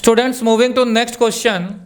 Students, moving to next question.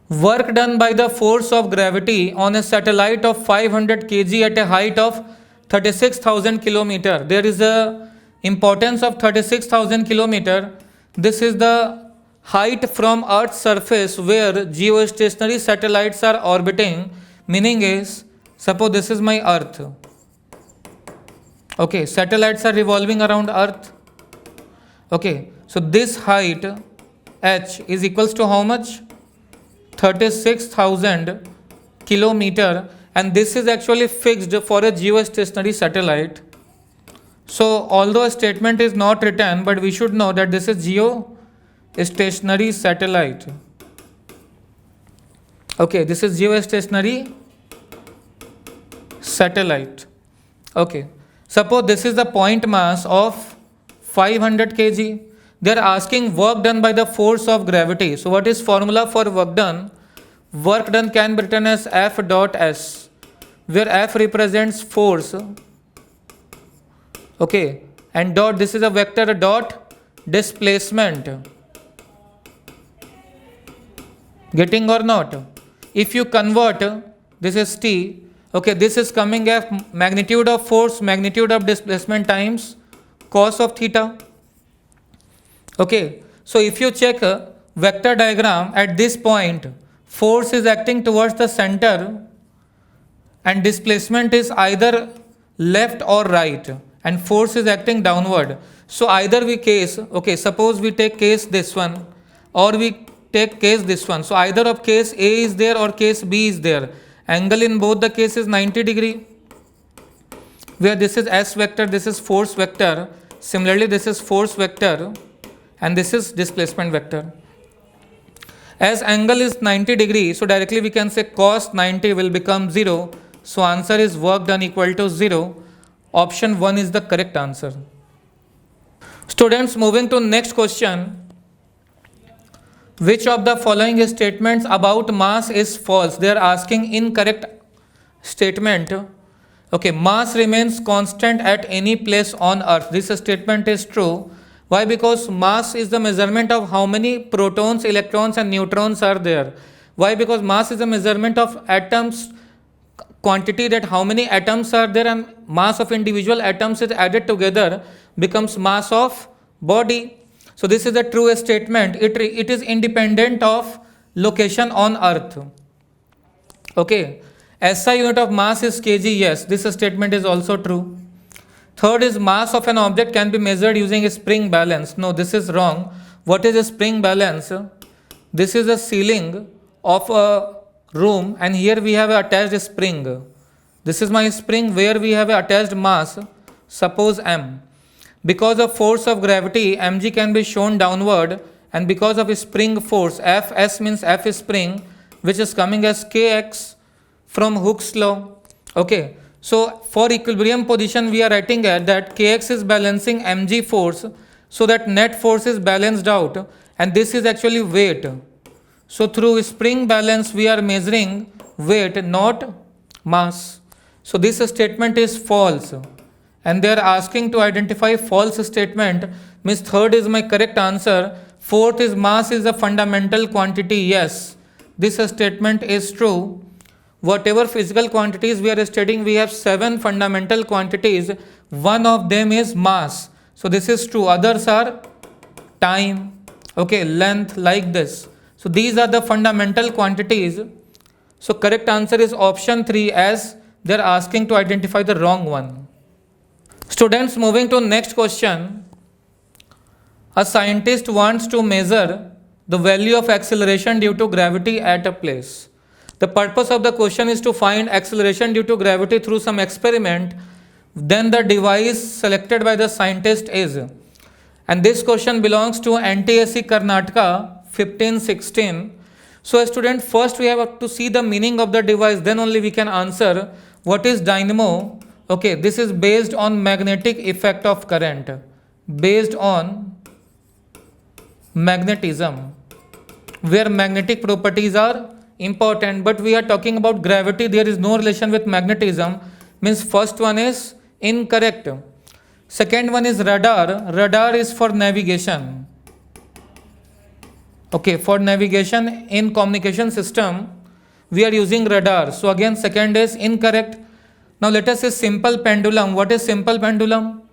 Work done by the force of gravity on a satellite of 500 kg at a height of 36,000 kilometer. There is a importance of 36,000 kilometer. This is the height from Earth's surface where geostationary satellites are orbiting. Meaning is, suppose this is my Earth. Okay, satellites are revolving around Earth. Okay, so this height h is equals to how much? 36,000 kilometer, and this is actually fixed for a geostationary satellite. So although a statement is not written, but we should know that this is geostationary satellite. Okay, this is geostationary satellite. Okay, suppose this is the point mass of 500 kg. They are asking work done by the force of gravity. So what is formula for work done? Work done can be written as F dot S, where F represents force. Okay, and dot, this is a vector dot displacement. Getting or not? If you convert, this is T. Okay, this is coming as magnitude of force, magnitude of displacement times cos of theta. Okay, so if you check a vector diagram at this point, force is acting towards the center and displacement is either left or right, and force is acting downward. So either we case, okay, suppose we take case this one or we take case this one. So either of case A is there or case B is there. Angle in both the cases 90 degree, where this is S vector, this is force vector. Similarly, this is force vector and this is displacement vector. As angle is 90 degree, so directly we can say cos 90 will become 0. So answer is work done equal to 0. Option 1 is the correct answer. Students, moving to next question. Which of the following statements about mass is false? They are asking incorrect statement. Okay, mass remains constant at any place on Earth. This statement is true. Why? Because mass is the measurement of how many protons, electrons and neutrons are there. Why? Because mass is a measurement of atoms quantity, that how many atoms are there, and mass of individual atoms is added together becomes mass of body. So this is a true statement. It is independent of location on Earth. Okay. SI unit of mass is kg. Yes, this statement is also true. Third is mass of an object can be measured using a spring balance. No, this is wrong. What is a spring balance? This is a ceiling of a room and here we have attached a spring. This is my spring where we have attached mass, suppose m. Because of force of gravity, mg can be shown downward, and because of a spring force, F, S means F is spring, which is coming as kx from Hooke's law. Okay. So for equilibrium position, we are writing that kx is balancing mg force, so that net force is balanced out, and this is actually weight. So through spring balance, we are measuring weight, not mass. So this statement is false, and they are asking to identify false statement. Means third is my correct answer. Fourth is mass is a fundamental quantity. Yes, this statement is true. Whatever physical quantities we are studying, we have 7 fundamental quantities. One of them is mass. So this is true. Others are time, okay, length, like this. So these are the fundamental quantities. So correct answer is option 3, as they are asking to identify the wrong one. Students, moving to next question. A scientist wants to measure the value of acceleration due to gravity at a place. The purpose of the question is to find acceleration due to gravity through some experiment. Then the device selected by the scientist is, and this question belongs to NTSC Karnataka 1516. So student, first we have to see the meaning of the device, then only we can answer what is dynamo. Okay, this is based on magnetic effect of current, based on magnetism, where magnetic properties are important, but we are talking about gravity. There is no relation with magnetism. Means first one is incorrect. Second one is radar. Radar is for navigation. Okay, for navigation in communication system, we are using radar. So again, second is incorrect. Now let us say simple pendulum. What is simple pendulum?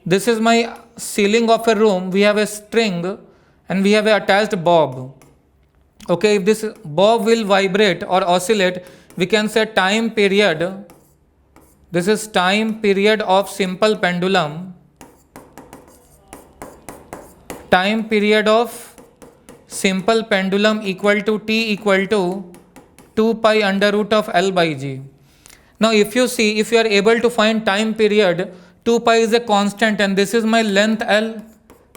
This is my ceiling of a room. We have a string and we have a attached bob. Okay, if this bob will vibrate or oscillate, we can say time period. This is time period of simple pendulum. Time period of simple pendulum equal to T equal to 2 pi under root of L by G. Now if you see, if you are able to find time period, 2 pi is a constant and this is my length L.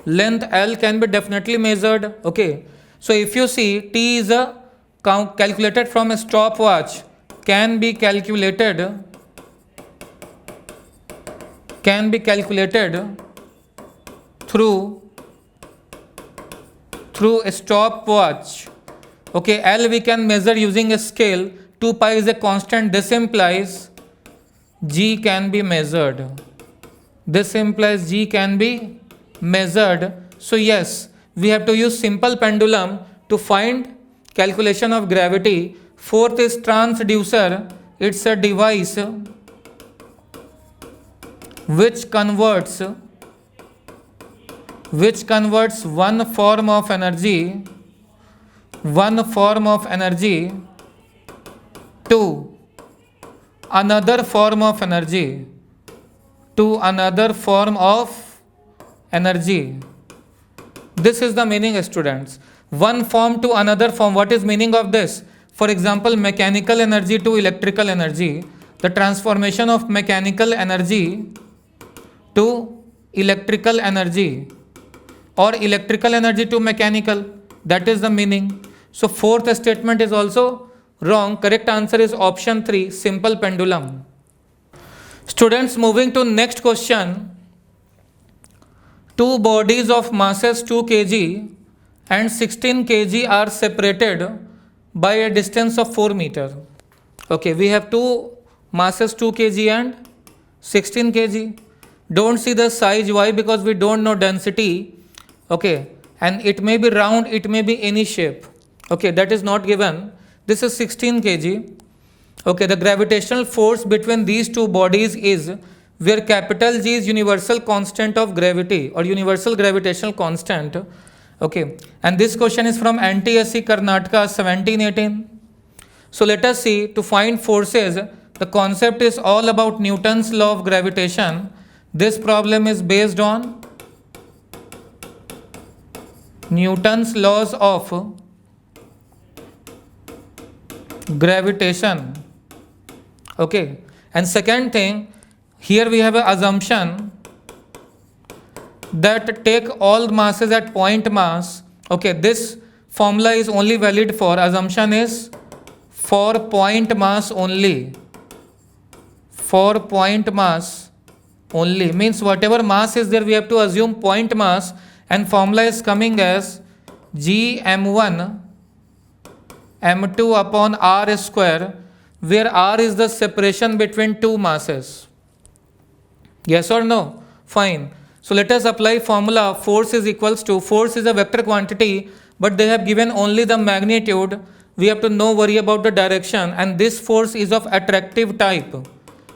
Length L can be definitely measured. Okay. So if you see, T is a calculated from a stopwatch, can be calculated through a stopwatch. Okay, L we can measure using a scale. 2 pi is a constant. This implies G can be measured. This implies G can be measured. So yes, we have to use simple pendulum to find calculation of gravity. Fourth is transducer. It's a device which converts one form of energy to another form of energy. This is the meaning, students. One form to another form. What is meaning of this? For example, mechanical energy to electrical energy. The transformation of mechanical energy to electrical energy or electrical energy to mechanical. That is the meaning. So fourth statement is also wrong. Correct answer is option 3, simple pendulum. Students, moving to next question. Two bodies of masses 2 kg and 16 kg are separated by a distance of 4 meter. Okay, we have two masses 2 kg and 16 kg. Don't see the size. Why? Because we don't know density. Okay, and it may be round, it may be any shape. Okay, that is not given. This is 16 kg. Okay, the gravitational force between these two bodies is, where capital G is universal constant of gravity or universal gravitational constant. Okay, and this question is from NTSC Karnataka 1718. So let us see, to find forces, the concept is all about Newton's law of gravitation. This problem is based on Newton's laws of gravitation. Okay, and second thing, here we have an assumption that take all masses at point mass. Okay, this formula is only valid for, assumption is for point mass only. For point mass only means whatever mass is there, we have to assume point mass, and formula is coming as G m1 m2 upon r square, where r is the separation between two masses. Yes or no? Fine. So let us apply formula. Force is equals to, force is a vector quantity, but they have given only the magnitude. We have to no worry about the direction, and this force is of attractive type.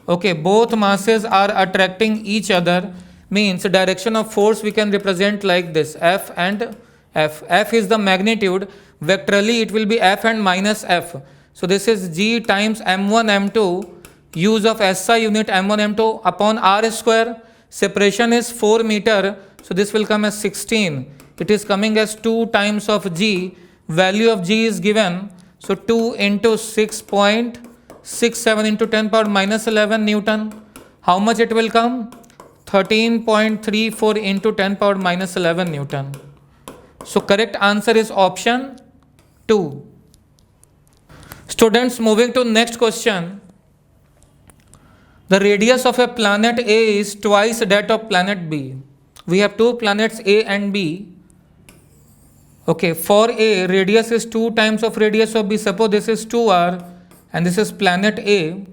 Okay, both masses are attracting each other, means direction of force we can represent like this, F and F. F is the magnitude. Vectorally it will be F and minus F. So this is G times m1 m2, use of SI unit m1 m2 upon r square. Separation is 4 meter, so this will come as 16. It is coming as 2 times of G. Value of G is given, so 2 into 6.67 into 10 power minus 11 Newton. How much it will come? 13.34 into 10 power minus 11 Newton. So correct answer is option 2. Students, moving to next question. The radius of a planet A is twice that of planet B. We have two planets A and B. Okay, for A, radius is 2 times of radius of B. Suppose this is 2r and this is planet A.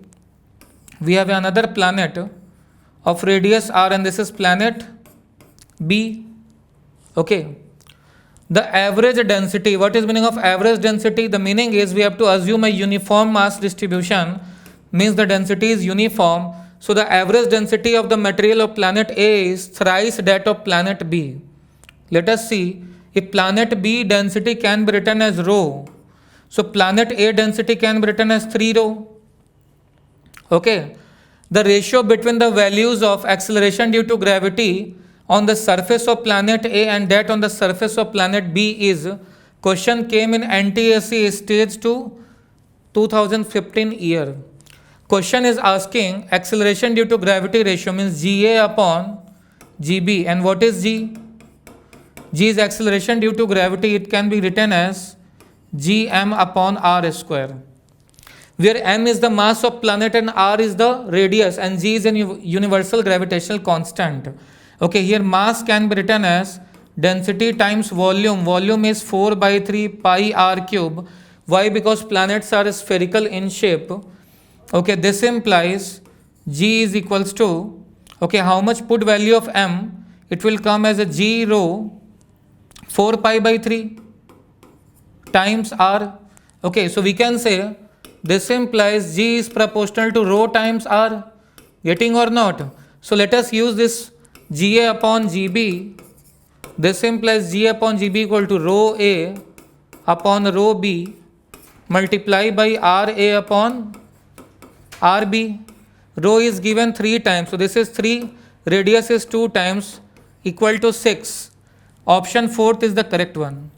We have another planet of radius r and this is planet B. Okay. The average density, what is meaning of average density? The meaning is we have to assume a uniform mass distribution, means the density is uniform. So the average density of the material of planet A is thrice that of planet B. Let us see, if planet B density can be written as rho, so planet A density can be written as 3 rho. Okay, the ratio between the values of acceleration due to gravity on the surface of planet A and that on the surface of planet B is, question came in NTSC stage 2 2015 year. Question is asking acceleration due to gravity ratio means GA upon GB, and what is G? G is acceleration due to gravity. It can be written as gm upon r square, where m is the mass of planet and r is the radius and g is a universal gravitational constant. Okay, here mass can be written as density times volume. Volume is 4 by 3 pi r cube. Why? Because planets are spherical in shape. Okay, this implies g is equals to, okay, how much put value of m? It will come as a g rho 4 pi by 3 times r. Okay, so we can say this implies g is proportional to rho times r. Getting or not? So let us use this GA upon GB. This implies G upon GB equal to rho A upon rho B multiply by RA upon RB. Rho is given 3 times, so this is 3, radius is 2 times, equal to 6. Option 4th is the correct one.